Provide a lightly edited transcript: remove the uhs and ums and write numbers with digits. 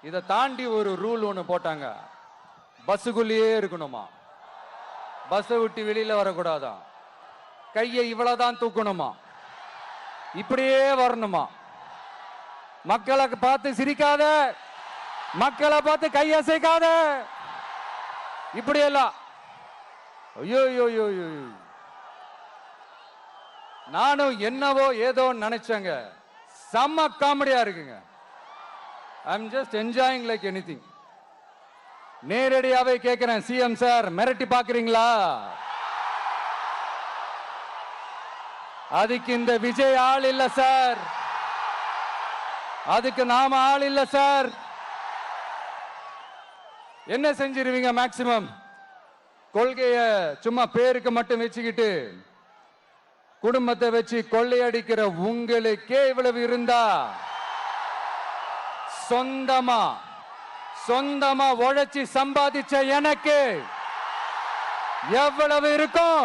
இதை தாண்டி ஒரு ரூல் ஒன்று போட்டாங்க. பஸ்ஸுக்குள்ளேயே இருக்கணுமா, பஸ்ஸை விட்டு வெளியில வரக்கூடாதான், கையை இவ்வளவுதான் தூக்கணுமா, இப்படியே வரணுமா, மக்களை பார்த்து சிரிக்காத, மக்களை பார்த்து கையசைக்காத, இப்படியெல்லாம். ஐயோ ஐயோ, நானும் என்னவோ ஏதோ நினைச்சேங்க. செம்ம காமெடியா இருக்குங்க. I'm just enjoying like anything. நேரடியாவே கேட்கிறேன், சிஎம் சார் மிரட்டி பாக்குறீங்களா? அதுக்கு இந்த விஜய் ஆள் இல்ல சார், அதுக்கு நாம ஆள் இல்ல சார். என்ன செஞ்சிருவீங்க? மேக்சிமம் கொள்கைய சும்மா பேருக்கு மட்டும் வச்சுக்கிட்டு குடும்பத்தை வச்சு கொள்ளையடிக்கிற உங்களுக்கே இவ்வளவு இருந்தா, சொந்தமா உழைச்சி சம்பாதிச்ச எனக்கு எவ்வளவு இருக்கும்?